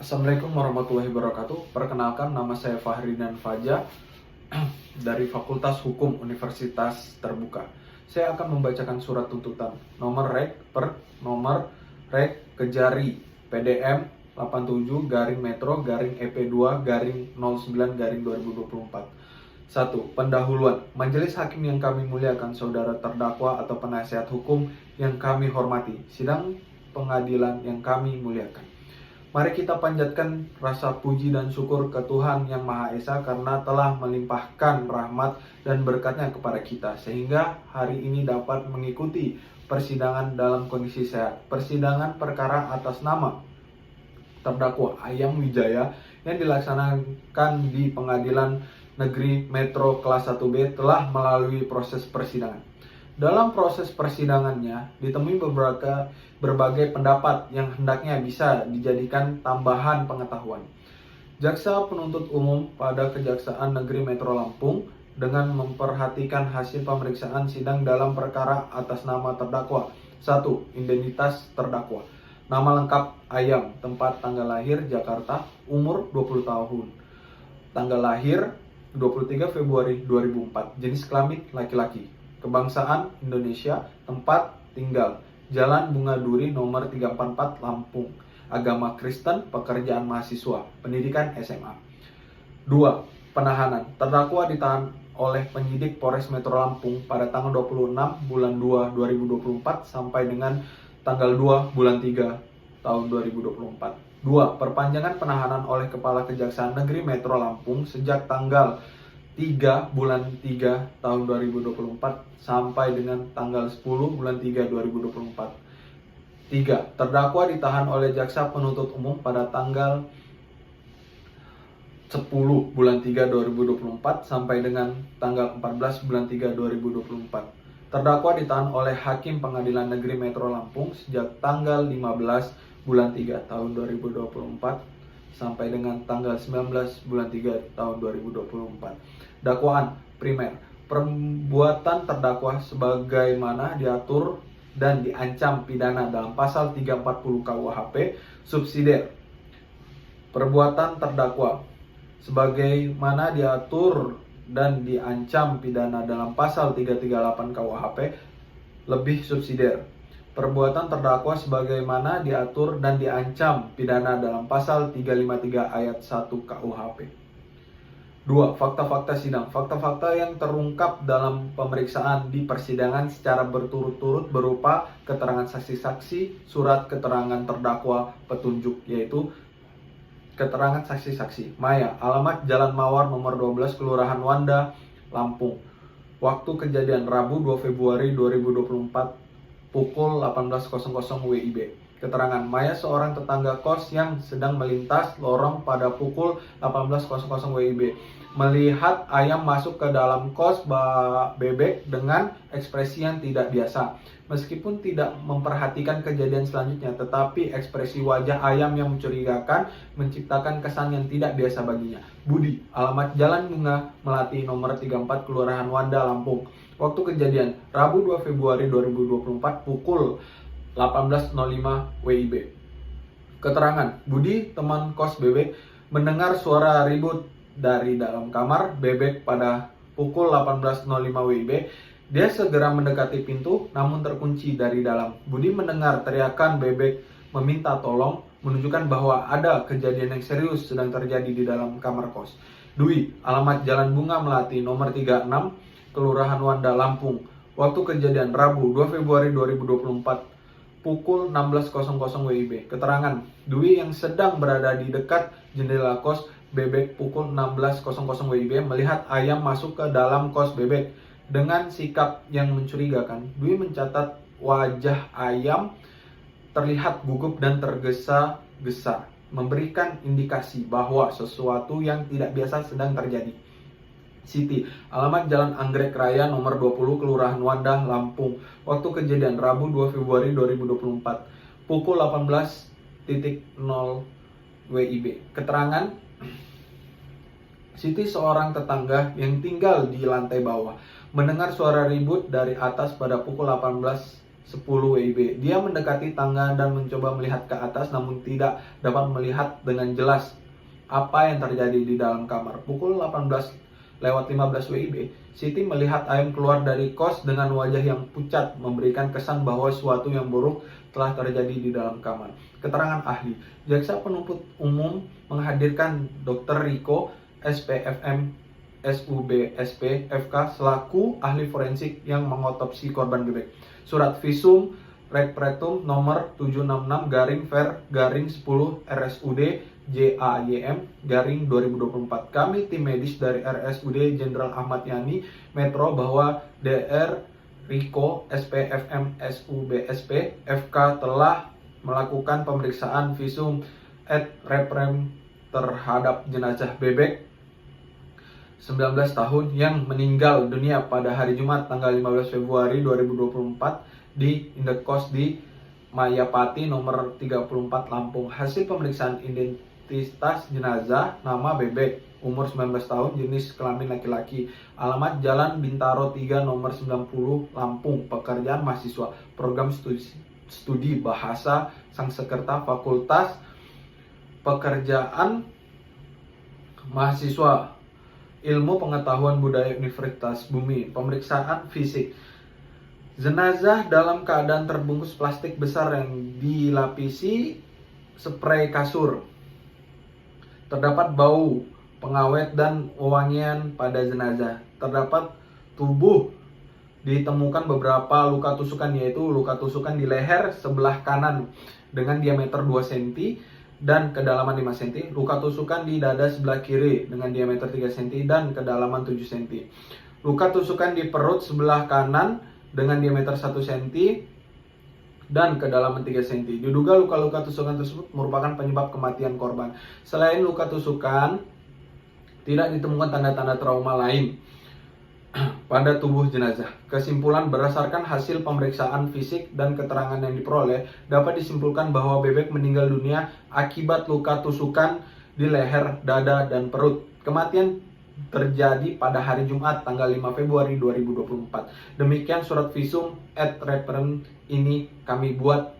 Assalamualaikum warahmatullahi wabarakatuh. Perkenalkan, nama saya Fahrinan Faja dari Fakultas Hukum Universitas Terbuka. Saya akan membacakan surat tuntutan nomor rek per nomor rek Kejari PDM 87 garing Metro garing EP2 garing 09 garing 2024. 1. Pendahuluan. Majelis Hakim yang kami muliakan, saudara terdakwa atau penasihat hukum yang kami hormati, sidang pengadilan yang kami muliakan. Mari kita panjatkan rasa puji dan syukur ke Tuhan Yang Maha Esa karena telah melimpahkan rahmat dan berkatnya kepada kita, sehingga hari ini dapat mengikuti persidangan dalam kondisi sehat. Persidangan perkara atas nama terdakwa Ayam Wijaya yang dilaksanakan di Pengadilan Negeri Metro Kelas 1B telah melalui proses persidangan. Dalam proses persidangannya ditemui berbagai pendapat yang hendaknya bisa dijadikan tambahan pengetahuan. Jaksa penuntut umum pada Kejaksaan Negeri Metro Lampung dengan memperhatikan hasil pemeriksaan sidang dalam perkara atas nama terdakwa. 1. Identitas terdakwa. Nama lengkap Ayam, tempat tanggal lahir Jakarta, umur 20 tahun. Tanggal lahir 23 Februari 2004, jenis kelamin laki-laki. Kebangsaan Indonesia, tempat tinggal Jalan Bunga Duri nomor 344 Lampung. Agama Kristen, pekerjaan mahasiswa, pendidikan SMA. 2. Penahanan. Terdakwa ditahan oleh penyidik Polres Metro Lampung pada tanggal 26 bulan 2 2024 sampai dengan tanggal 2 bulan 3 tahun 2024. 2. Perpanjangan penahanan oleh Kepala Kejaksaan Negeri Metro Lampung sejak tanggal 3 bulan 3 tahun 2024 sampai dengan tanggal 10 bulan 3 2024. 3. Terdakwa ditahan oleh Jaksa Penuntut Umum pada tanggal 10 bulan 3 2024 sampai dengan tanggal 14 bulan 3 2024. Terdakwa ditahan oleh Hakim Pengadilan Negeri Metro Lampung sejak tanggal 15 bulan 3 tahun 2024 sampai dengan tanggal 19 bulan 3 tahun 2024. Dakwaan primer. Perbuatan terdakwa sebagaimana diatur dan diancam pidana dalam pasal 340 KUHP. Subsidiar. Perbuatan terdakwa sebagaimana diatur dan diancam pidana dalam pasal 338 KUHP lebih subsidiar. Perbuatan terdakwa sebagaimana diatur dan diancam pidana dalam pasal 353 ayat 1 KUHP. 2. Fakta-fakta sidang. Fakta-fakta yang terungkap dalam pemeriksaan di persidangan secara berturut-turut berupa keterangan saksi-saksi, surat keterangan terdakwa, petunjuk, yaitu keterangan saksi-saksi. Maya, alamat Jalan Mawar nomor 12, Kelurahan Wanda, Lampung. Waktu kejadian Rabu 2 Februari 2024 pukul 18.00 WIB. Keterangan Maya, seorang tetangga kos yang sedang melintas lorong pada pukul 18.00 WIB, melihat Ayam masuk ke dalam kos Bebek dengan ekspresi yang tidak biasa. Meskipun tidak memperhatikan kejadian selanjutnya, tetapi ekspresi wajah Ayam yang mencurigakan menciptakan kesan yang tidak biasa baginya. Budi, alamat Jalan Bunga Melati nomor 34, Kelurahan Wanda, Lampung. Waktu kejadian Rabu 2 Februari 2024 pukul 18.05 WIB. Keterangan Budi, teman kos Bebek, mendengar suara ribut dari dalam kamar Bebek pada pukul 18.05 WIB. Dia segera mendekati pintu namun terkunci dari dalam. Budi mendengar teriakan Bebek meminta tolong, menunjukkan bahwa ada kejadian yang serius sedang terjadi di dalam kamar kos. Dwi, alamat Jalan Bunga Melati nomor 36, Kelurahan Wanda, Lampung. Waktu kejadian Rabu 2 Februari 2024 pukul 16.00 WIB. Keterangan Dwi yang sedang berada di dekat jendela kos Bebek pukul 16.00 WIB melihat Ayam masuk ke dalam kos Bebek dengan sikap yang mencurigakan. Dwi mencatat wajah Ayam terlihat gugup dan tergesa-gesa, memberikan indikasi bahwa sesuatu yang tidak biasa sedang terjadi. Siti, alamat Jalan Anggrek Raya nomor 20, Kelurahan Wanda, Lampung. Waktu kejadian Rabu 2 Februari 2024 pukul 18.00 WIB. Keterangan Siti, seorang tetangga yang tinggal di lantai bawah, mendengar suara ribut dari atas pada pukul 18.10 WIB. Dia mendekati tangga dan mencoba melihat ke atas, namun tidak dapat melihat dengan jelas apa yang terjadi di dalam kamar. Pukul 18:15 WIB, Siti melihat Ayam keluar dari kos dengan wajah yang pucat, memberikan kesan bahwa sesuatu yang buruk telah terjadi di dalam kamar. Keterangan ahli, Jaksa Penuntut Umum menghadirkan Dr. Riko, SPFM, SUBSP, FK selaku ahli forensik yang mengotopsi korban bebek. Surat visum Rekpretum nomor 766-Ver-10 RSUD JAYM garing 2024. Kami tim medis dari RSUD Jenderal Ahmad Yani Metro bahwa Dr. Riko, SPFM, SUBSP, FK telah melakukan pemeriksaan visum et reperem terhadap jenazah bebek 19 tahun yang meninggal dunia pada hari Jumat tanggal 15 Februari 2024 di indekos di Mayapati nomor 34 Lampung. Hasil pemeriksaan identitas jenazah, nama bebek, umur 19 tahun, jenis kelamin laki-laki, alamat Jalan Bintaro 3 nomor 90 Lampung, pekerjaan mahasiswa, program studi bahasa Sangsekerta, fakultas pekerjaan mahasiswa Ilmu Pengetahuan Budaya Universitas Bumi. Pemeriksaan fisik. Jenazah dalam keadaan terbungkus plastik besar yang dilapisi spray kasur. Terdapat bau pengawet dan wewangian pada jenazah. Terdapat tubuh ditemukan beberapa luka tusukan, yaitu luka tusukan di leher sebelah kanan dengan diameter 2 cm dan kedalaman 5 cm, luka tusukan di dada sebelah kiri dengan diameter 3 cm dan kedalaman 7 cm, luka tusukan di perut sebelah kanan dengan diameter 1 cm dan kedalaman 3 cm. Diduga luka-luka tusukan tersebut merupakan penyebab kematian korban. Selain luka tusukan, tidak ditemukan tanda-tanda trauma lain pada tubuh jenazah. Kesimpulan berdasarkan hasil pemeriksaan fisik dan keterangan yang diperoleh, dapat disimpulkan bahwa bebek meninggal dunia akibat luka tusukan di leher, dada, dan perut. Kematian terjadi pada hari Jumat tanggal 5 Februari 2024. Demikian surat visum et reperem ini kami buat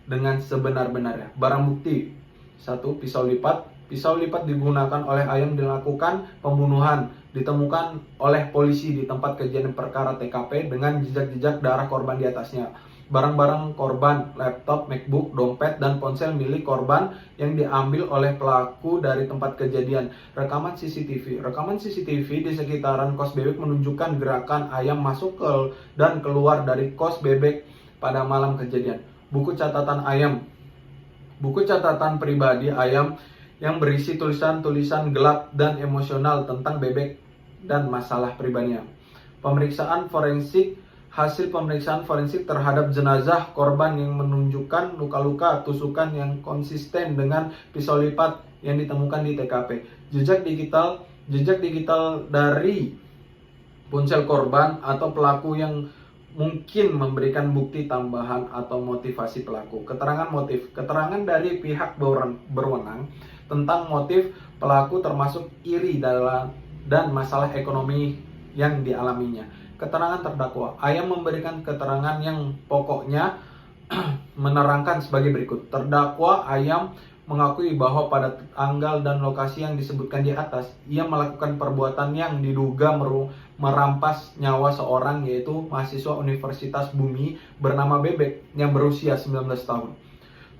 dengan sebenar-benarnya. Barang bukti: 1. Pisau lipat. Pisau lipat digunakan oleh Ayam dilakukan pembunuhan. Ditemukan oleh polisi di tempat kejadian perkara TKP dengan jejak-jejak darah korban di atasnya. Barang-barang korban, laptop, MacBook, dompet, dan ponsel milik korban yang diambil oleh pelaku dari tempat kejadian. Rekaman CCTV. Rekaman CCTV di sekitaran kos bebek menunjukkan gerakan Ayam masuk ke dan keluar dari kos bebek pada malam kejadian. Buku catatan Ayam. Buku catatan pribadi Ayam yang berisi tulisan-tulisan gelap dan emosional tentang bebek dan masalah pribadinya. Pemeriksaan forensik. Hasil pemeriksaan forensik terhadap jenazah korban yang menunjukkan luka-luka tusukan yang konsisten dengan pisau lipat yang ditemukan di TKP. Jejak digital dari ponsel korban atau pelaku yang mungkin memberikan bukti tambahan atau motivasi pelaku. Keterangan motif. Keterangan dari pihak berwenang tentang motif pelaku termasuk iri dan masalah ekonomi yang dialaminya. Keterangan terdakwa. Ayam memberikan keterangan yang pokoknya menerangkan sebagai berikut. Terdakwa Ayam mengakui bahwa pada tanggal dan lokasi yang disebutkan di atas, ia melakukan perbuatan yang diduga merampas nyawa seorang, yaitu mahasiswa Universitas Bumi bernama Bebek yang berusia 19 tahun.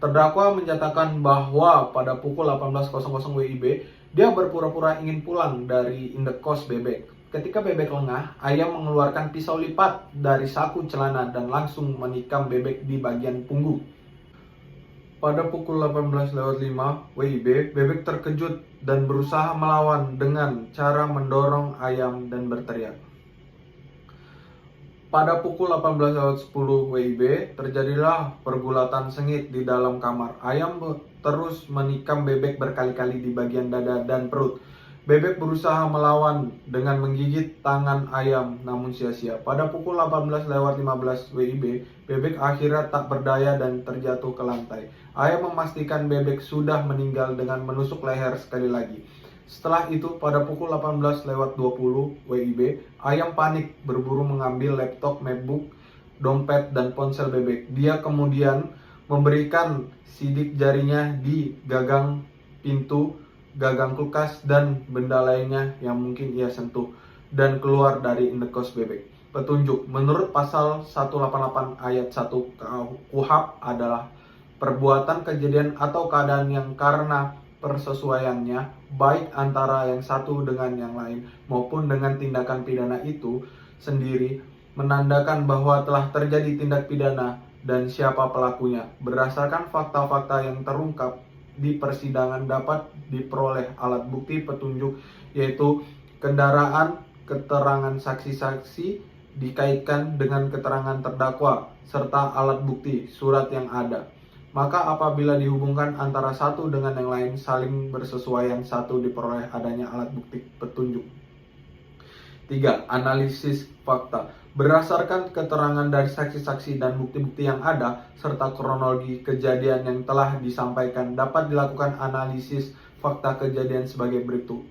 Terdakwa menyatakan bahwa pada pukul 18.00 WIB, dia berpura-pura ingin pulang dari indekos Bebek. Ketika Bebek lengah, Ayam mengeluarkan pisau lipat dari saku celana dan langsung menikam Bebek di bagian punggung. Pada pukul 18.05 WIB, Bebek terkejut dan berusaha melawan dengan cara mendorong Ayam dan berteriak. Pada pukul 18.10 WIB, terjadilah pergulatan sengit di dalam kamar. Ayam terus menikam Bebek berkali-kali di bagian dada dan perut. Bebek berusaha melawan dengan menggigit tangan Ayam, namun sia-sia. Pada pukul 18.15 WIB, Bebek akhirnya tak berdaya dan terjatuh ke lantai. Ayam memastikan Bebek sudah meninggal dengan menusuk leher sekali lagi. Setelah itu, pada pukul 18.20 WIB, Ayam panik berburu mengambil laptop MacBook dompet, dan ponsel bebek. Dia kemudian memberikan sidik jarinya di gagang pintu, gagang kulkas, dan benda lainnya yang mungkin ia sentuh, dan keluar dari indekos bebek. Petunjuk: menurut pasal 188 ayat 1 KUHP adalah perbuatan, kejadian, atau keadaan yang karena persesuaiannya baik antara yang satu dengan yang lain maupun dengan tindakan pidana itu sendiri menandakan bahwa telah terjadi tindak pidana dan siapa pelakunya. Berdasarkan fakta-fakta yang terungkap di persidangan dapat diperoleh alat bukti petunjuk, yaitu kendaraan, keterangan saksi-saksi dikaitkan dengan keterangan terdakwa, serta alat bukti surat yang ada. Maka apabila dihubungkan antara satu dengan yang lain saling bersesuaian, satu diperoleh adanya alat bukti petunjuk. 3. Analisis fakta. Berdasarkan keterangan dari saksi-saksi dan bukti-bukti yang ada, serta kronologi kejadian yang telah disampaikan, dapat dilakukan analisis fakta kejadian sebagai berikut.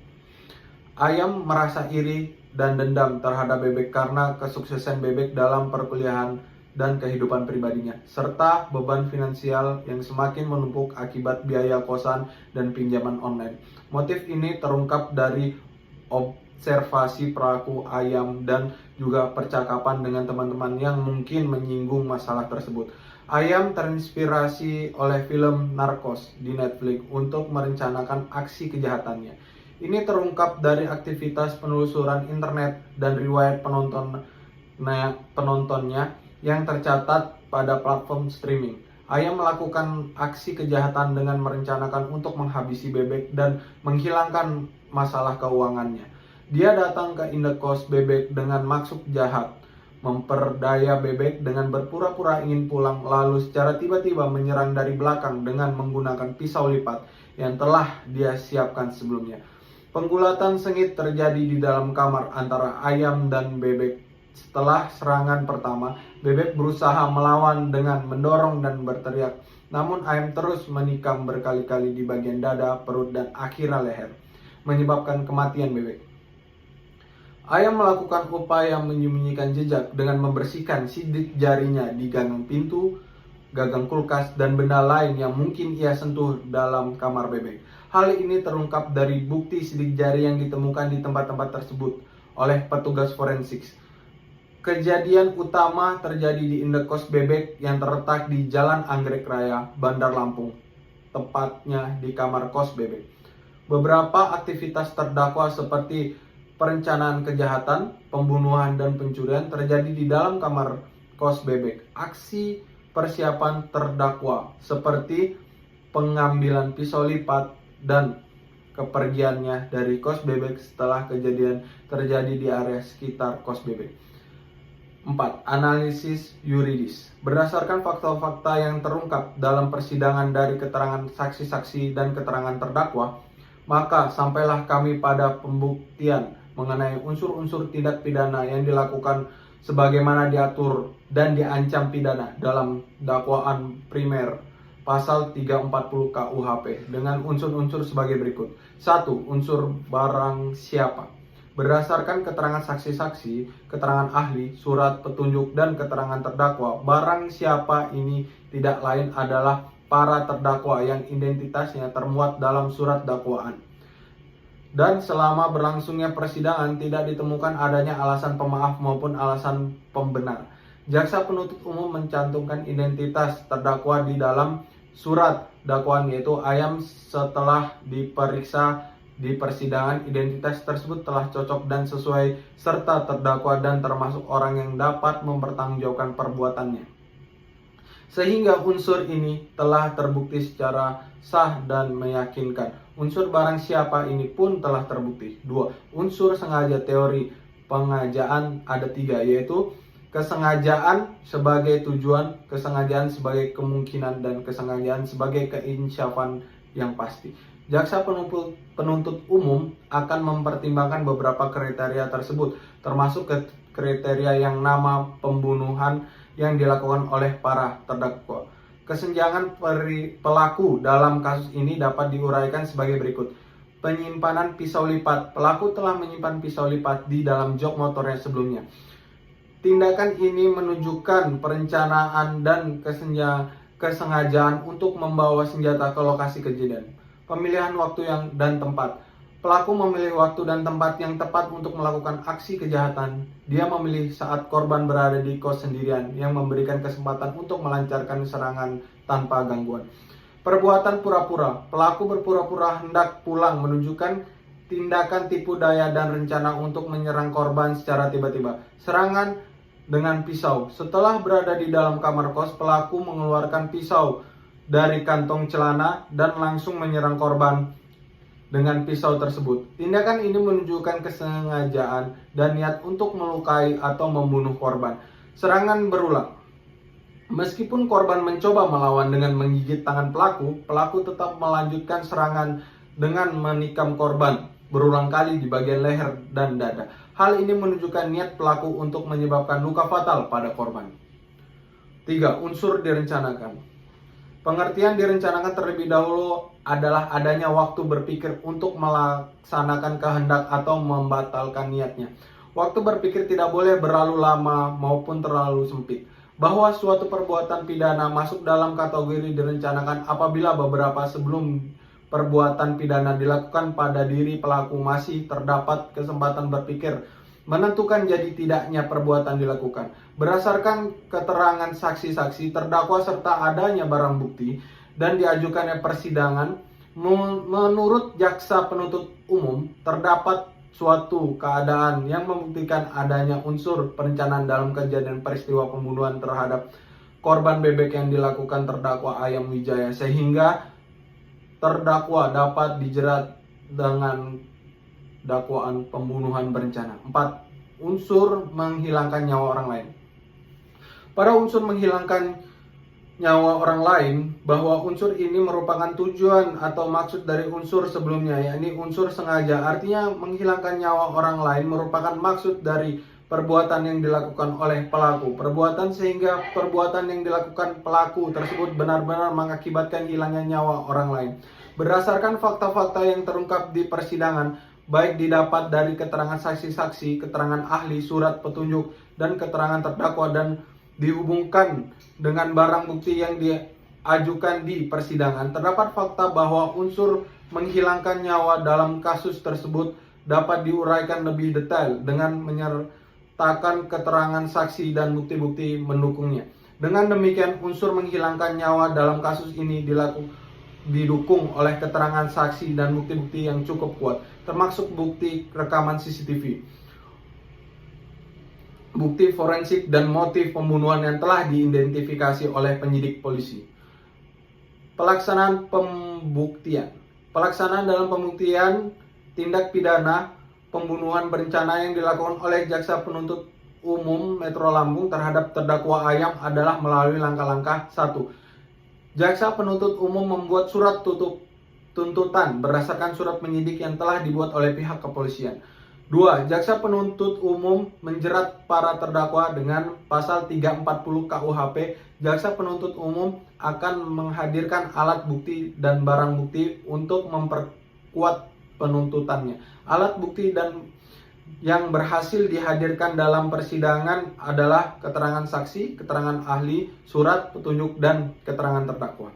Ayam merasa iri dan dendam terhadap bebek karena kesuksesan bebek dalam perkuliahan dan kehidupan pribadinya, serta beban finansial yang semakin menumpuk akibat biaya kosan dan pinjaman online. Motif ini terungkap dari observasi pelaku ayam dan juga percakapan dengan teman-teman yang mungkin menyinggung masalah tersebut. Ayam terinspirasi oleh film Narcos di Netflix untuk merencanakan aksi kejahatannya. Ini terungkap dari aktivitas penelusuran internet dan riwayat penontonnya yang tercatat pada platform streaming. Ayam melakukan aksi kejahatan dengan merencanakan untuk menghabisi bebek dan menghilangkan masalah keuangannya. Dia datang ke indekos bebek dengan maksud jahat, memperdaya bebek dengan berpura-pura ingin pulang, lalu secara tiba-tiba menyerang dari belakang dengan menggunakan pisau lipat yang telah dia siapkan sebelumnya. Penggulatan sengit terjadi di dalam kamar antara ayam dan bebek. Setelah serangan pertama, bebek berusaha melawan dengan mendorong dan berteriak. Namun ayam terus menikam berkali-kali di bagian dada, perut, dan akhirnya leher, menyebabkan kematian bebek. Ayam melakukan upaya menyembunyikan jejak dengan membersihkan sidik jarinya di gagang pintu, gagang kulkas, dan benda lain yang mungkin ia sentuh dalam kamar bebek. Hal ini terungkap dari bukti sidik jari yang ditemukan di tempat-tempat tersebut oleh petugas forensik. Kejadian utama terjadi di indekos bebek yang terletak di Jalan Anggrek Raya, Bandar Lampung, tepatnya di kamar kos bebek. Beberapa aktivitas terdakwa seperti perencanaan kejahatan, pembunuhan, dan pencurian terjadi di dalam kamar kos bebek. Aksi persiapan terdakwa seperti pengambilan pisau lipat dan kepergiannya dari kos bebek setelah kejadian terjadi di area sekitar kos bebek. 4. Analisis yuridis. Berdasarkan fakta-fakta yang terungkap dalam persidangan dari keterangan saksi-saksi dan keterangan terdakwa, maka sampailah kami pada pembuktian mengenai unsur-unsur tindak pidana yang dilakukan sebagaimana diatur dan diancam pidana dalam dakwaan primer pasal 340 KUHP dengan unsur-unsur sebagai berikut. 1. Unsur barang siapa. Berdasarkan keterangan saksi-saksi, keterangan ahli, surat petunjuk, dan keterangan terdakwa, barang siapa ini tidak lain adalah para terdakwa yang identitasnya termuat dalam surat dakwaan. Dan selama berlangsungnya persidangan tidak ditemukan adanya alasan pemaaf maupun alasan pembenar. Jaksa penuntut umum mencantumkan identitas terdakwa di dalam surat dakwaan, yaitu ayam. Setelah diperiksa di persidangan, identitas tersebut telah cocok dan sesuai serta terdakwa dan termasuk orang yang dapat mempertanggungjawabkan perbuatannya, sehingga unsur ini telah terbukti secara sah dan meyakinkan. Unsur barang siapa ini pun telah terbukti. 2. Unsur sengaja. Teori pengajaan ada 3, yaitu kesengajaan sebagai tujuan, kesengajaan sebagai kemungkinan, dan kesengajaan sebagai keinsyafan yang pasti. Jaksa penuntut umum akan mempertimbangkan beberapa kriteria tersebut, termasuk kriteria yang nama pembunuhan yang dilakukan oleh para terdakwa. Kesenjangan pelaku dalam kasus ini dapat diuraikan sebagai berikut. Penyimpanan pisau lipat. Pelaku telah menyimpan pisau lipat di dalam jok motornya sebelumnya. Tindakan ini menunjukkan perencanaan dan kesengajaan untuk membawa senjata ke lokasi kejadian. Pemilihan waktu dan tempat. Pelaku memilih waktu dan tempat yang tepat untuk melakukan aksi kejahatan. Dia memilih saat korban berada di kos sendirian yang memberikan kesempatan untuk melancarkan serangan tanpa gangguan. Perbuatan pura-pura. Pelaku berpura-pura hendak pulang, menunjukkan tindakan tipu daya dan rencana untuk menyerang korban secara tiba-tiba. Serangan dengan pisau. Setelah berada di dalam kamar kos, pelaku mengeluarkan pisau dari kantong celana dan langsung menyerang korban dengan pisau tersebut. Tindakan ini menunjukkan kesengajaan dan niat untuk melukai atau membunuh korban. Serangan berulang. Meskipun korban mencoba melawan dengan menggigit tangan pelaku, pelaku tetap melanjutkan serangan dengan menikam korban berulang kali di bagian leher dan dada. Hal ini menunjukkan niat pelaku untuk menyebabkan luka fatal pada korban. 3. Unsur direncanakan. Pengertian direncanakan terlebih dahulu adalah adanya waktu berpikir untuk melaksanakan kehendak atau membatalkan niatnya. Waktu berpikir tidak boleh berlalu lama maupun terlalu sempit. Bahwa suatu perbuatan pidana masuk dalam kategori direncanakan apabila beberapa sebelum perbuatan pidana dilakukan pada diri pelaku masih terdapat kesempatan berpikir menentukan jadi tidaknya perbuatan dilakukan. Berdasarkan keterangan saksi-saksi, terdakwa serta adanya barang bukti dan diajukannya persidangan, menurut jaksa penuntut umum terdapat suatu keadaan yang membuktikan adanya unsur perencanaan dalam kejadian peristiwa pembunuhan terhadap korban bebek yang dilakukan terdakwa Ayam Wijaya, sehingga terdakwa dapat dijerat dengan dakwaan pembunuhan berencana. 4. Unsur menghilangkan nyawa orang lain. Pada unsur menghilangkan nyawa orang lain, bahwa unsur ini merupakan tujuan atau maksud dari unsur sebelumnya, yakni unsur sengaja. Artinya menghilangkan nyawa orang lain merupakan maksud dari perbuatan yang dilakukan oleh pelaku. Perbuatan sehingga perbuatan yang dilakukan pelaku tersebut benar-benar mengakibatkan hilangnya nyawa orang lain. Berdasarkan fakta-fakta yang terungkap di persidangan, baik didapat dari keterangan saksi-saksi, keterangan ahli, surat petunjuk, dan keterangan terdakwa, dan dihubungkan dengan barang bukti yang diajukan di persidangan, terdapat fakta bahwa unsur menghilangkan nyawa dalam kasus tersebut dapat diuraikan lebih detail dengan menyertakan keterangan saksi dan bukti-bukti mendukungnya. Dengan demikian, unsur menghilangkan nyawa dalam kasus ini didukung oleh keterangan saksi dan bukti-bukti yang cukup kuat, termasuk bukti rekaman CCTV, bukti forensik, dan motif pembunuhan yang telah diidentifikasi oleh penyidik polisi. Pelaksanaan pembuktian. Pelaksanaan dalam pembuktian tindak pidana pembunuhan berencana yang dilakukan oleh Jaksa Penuntut Umum Metro Lampung terhadap terdakwa Ayam adalah melalui langkah-langkah. 1. Jaksa Penuntut Umum membuat surat tuntutan berdasarkan surat penyidik yang telah dibuat oleh pihak kepolisian. 2. Jaksa penuntut umum menjerat para terdakwa dengan pasal 340 KUHP. Jaksa penuntut umum akan menghadirkan alat bukti dan barang bukti untuk memperkuat penuntutannya. Alat bukti yang berhasil dihadirkan dalam persidangan adalah keterangan saksi, keterangan ahli, surat petunjuk, dan keterangan terdakwa.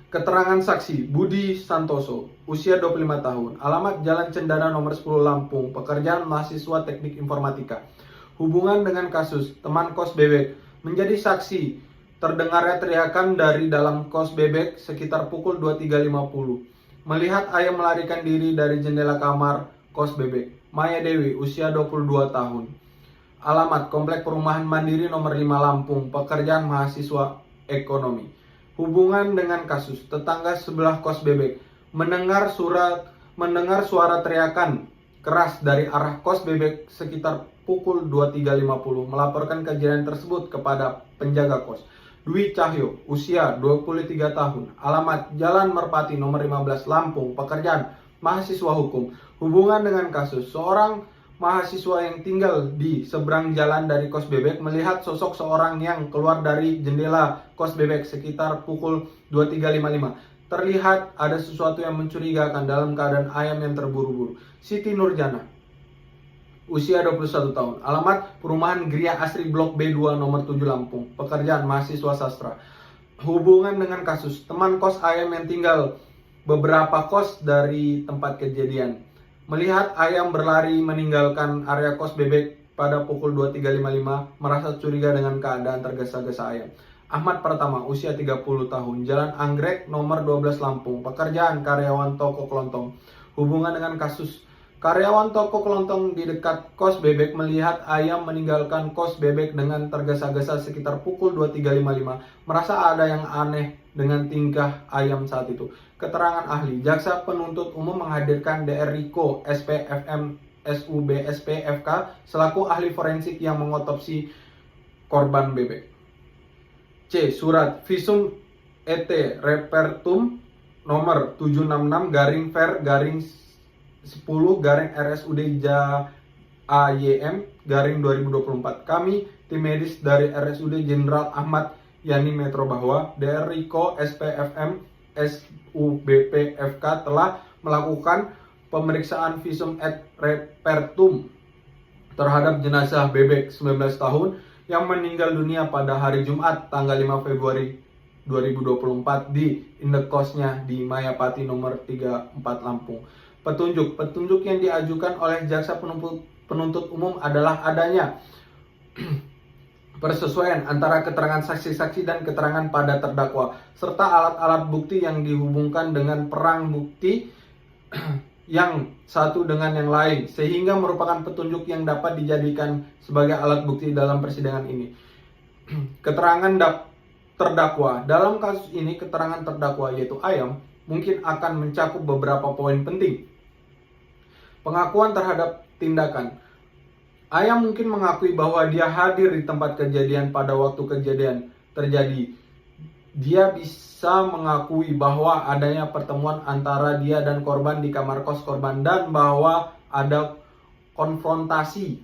Keterangan saksi: Budi Santoso, usia 25 tahun, alamat Jalan Cendana nomor 10 Lampung, pekerjaan mahasiswa teknik informatika. Hubungan dengan kasus: teman kos bebek. Menjadi saksi, terdengarnya teriakan dari dalam kos bebek sekitar pukul 23.50. Melihat Ayam melarikan diri dari jendela kamar kos bebek. Maya Dewi, usia 22 tahun, alamat Komplek Perumahan Mandiri nomor 5 Lampung, pekerjaan mahasiswa ekonomi. Hubungan dengan kasus: tetangga sebelah kos bebek mendengar suara teriakan keras dari arah kos bebek sekitar pukul 23.50, melaporkan kejadian tersebut kepada penjaga kos. Dwi Cahyo, usia 23 tahun, alamat Jalan Merpati nomor 15 Lampung, pekerjaan mahasiswa hukum. Hubungan dengan kasus: seorang mahasiswa yang tinggal di seberang jalan dari kos bebek melihat sosok seorang yang keluar dari jendela kos bebek sekitar pukul 23.55. Terlihat ada sesuatu yang mencurigakan dalam keadaan Ayam yang terburu-buru. Siti Nurjana, usia 21 tahun, alamat Perumahan Gria Asri Blok B2 nomor 7 Lampung, pekerjaan mahasiswa sastra. Hubungan dengan kasus, teman kos Ayam yang tinggal beberapa kos dari tempat kejadian. Melihat Ayam berlari meninggalkan area kos Bebek pada pukul 23.55, merasa curiga dengan keadaan tergesa-gesa Ayam. Ahmad Pratama, usia 30 tahun, Jalan Anggrek nomor 12 Lampung, pekerjaan karyawan toko kelontong. Hubungan dengan kasus, karyawan toko kelontong di dekat kos Bebek melihat Ayam meninggalkan kos Bebek dengan tergesa-gesa sekitar pukul 23.55, merasa ada yang aneh dengan tingkah Ayam saat itu. Keterangan ahli, jaksa penuntut umum menghadirkan Dr. Riko SPFM SUB SPFK selaku ahli forensik yang mengotopsi korban Bebek. C. Surat visum et repertum nomor 766-Ver-10-RSUD AYM 2024. Kami tim medis dari RSUD Jenderal Ahmad Yani Metro bahwa Dr. Riko SPFM SUBPFK telah melakukan pemeriksaan visum et repertum terhadap jenazah Bebek 19 tahun yang meninggal dunia pada hari Jumat tanggal 5 Februari 2024 di indekosnya di Mayapati nomor 34 Lampung. Petunjuk yang diajukan oleh jaksa penuntut umum adalah adanya persesuaian antara keterangan saksi-saksi dan keterangan pada terdakwa, serta alat-alat bukti yang dihubungkan dengan perang bukti yang satu dengan yang lain, sehingga merupakan petunjuk yang dapat dijadikan sebagai alat bukti dalam persidangan ini. Keterangan terdakwa, dalam kasus ini keterangan terdakwa yaitu Ayam mungkin akan mencakup beberapa poin penting. Pengakuan terhadap tindakan, Ayam mungkin mengakui bahwa dia hadir di tempat kejadian pada waktu kejadian terjadi. Dia bisa mengakui bahwa adanya pertemuan antara dia dan korban di kamar kos korban dan bahwa ada konfrontasi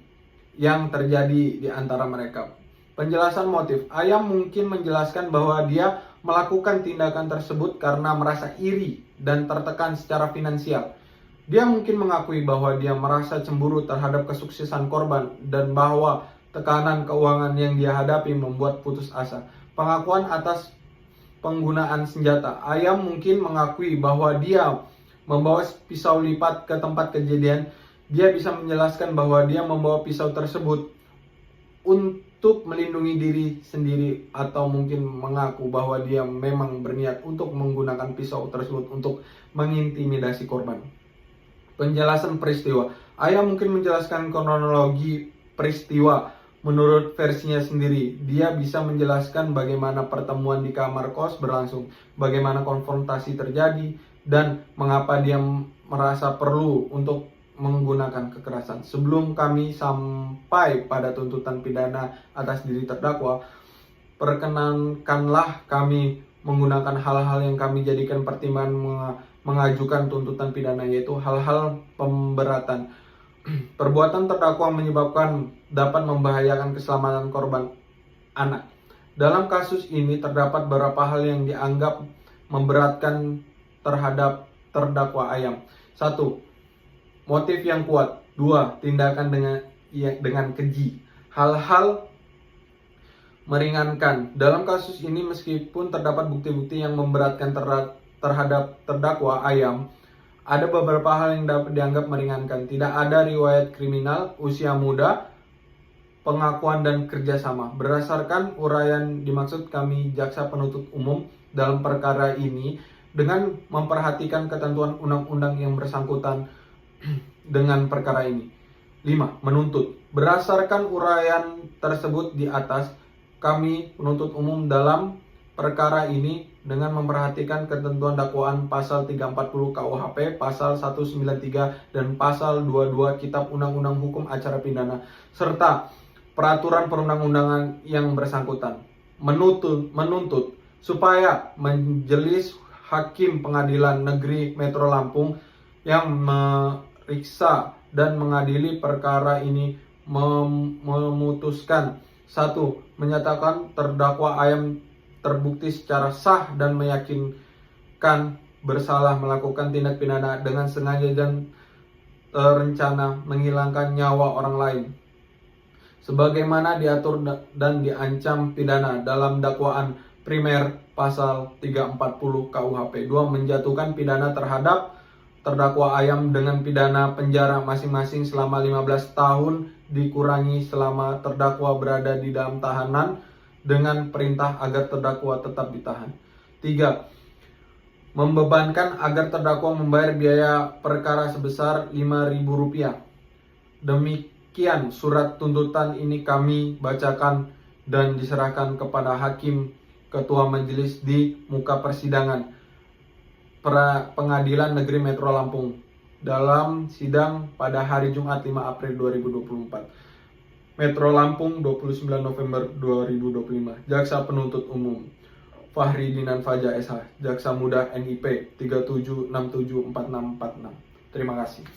yang terjadi di antara mereka. Penjelasan motif, Ayam mungkin menjelaskan bahwa dia melakukan tindakan tersebut karena merasa iri dan tertekan secara finansial. Dia mungkin mengakui bahwa dia merasa cemburu terhadap kesuksesan korban dan bahwa tekanan keuangan yang dia hadapi membuat putus asa. Pengakuan atas penggunaan senjata, Ayam mungkin mengakui bahwa dia membawa pisau lipat ke tempat kejadian. Dia bisa menjelaskan bahwa dia membawa pisau tersebut untuk melindungi diri sendiri, atau mungkin mengaku bahwa dia memang berniat untuk menggunakan pisau tersebut untuk mengintimidasi korban. Penjelasan peristiwa, Ayam mungkin menjelaskan kronologi peristiwa menurut versinya sendiri. Dia bisa menjelaskan bagaimana pertemuan di kamar kos berlangsung, bagaimana konfrontasi terjadi, dan mengapa dia merasa perlu untuk menggunakan kekerasan. Sebelum kami sampai pada tuntutan pidana atas diri terdakwa, perkenankanlah kami menggunakan hal-hal yang kami jadikan pertimbangan mengajukan tuntutan pidana, yaitu hal-hal pemberatan. Perbuatan terdakwa menyebabkan dapat membahayakan keselamatan korban anak. Dalam kasus ini terdapat beberapa hal yang dianggap memberatkan terhadap terdakwa Ayam. 1. Motif yang kuat. 2. Tindakan dengan keji. Hal-hal meringankan. Dalam kasus ini meskipun terdapat bukti-bukti yang memberatkan terhadap terdakwa Ayam, ada beberapa hal yang dapat dianggap meringankan. Tidak ada riwayat kriminal, usia muda, pengakuan dan kerjasama. Berdasarkan uraian dimaksud kami jaksa penuntut umum dalam perkara ini dengan memperhatikan ketentuan undang-undang yang bersangkutan dengan perkara ini. 5. Menuntut. Berdasarkan uraian tersebut di atas, kami penuntut umum dalam perkara ini dengan memperhatikan ketentuan dakwaan pasal 340 KUHP, pasal 193 dan pasal 22 Kitab Undang-Undang Hukum Acara Pidana serta peraturan perundang-undangan yang bersangkutan. Menuntut supaya Majelis Hakim Pengadilan Negeri Metro Lampung yang meriksa dan mengadili perkara ini memutuskan: 1. Menyatakan terdakwa Ayam terbukti secara sah dan meyakinkan bersalah melakukan tindak pidana dengan sengaja dan terencana menghilangkan nyawa orang lain, sebagaimana diatur dan diancam pidana dalam dakwaan primer pasal 340 KUHP. 2. Menjatuhkan pidana terhadap terdakwa Ayam dengan pidana penjara masing-masing selama 15 tahun dikurangi selama terdakwa berada di dalam tahanan dengan perintah agar terdakwa tetap ditahan. 3. Membebankan agar terdakwa membayar biaya perkara sebesar Rp5.000. Demikian surat tuntutan ini kami bacakan dan diserahkan kepada Hakim Ketua Majelis di muka persidangan Pengadilan Negeri Metro Lampung dalam sidang pada hari Jumat 5 April 2024. Metro Lampung 29 November 2025. Jaksa Penuntut Umum Fahri Dinan Faja SH, Jaksa Muda NIP 37674646. Terima kasih.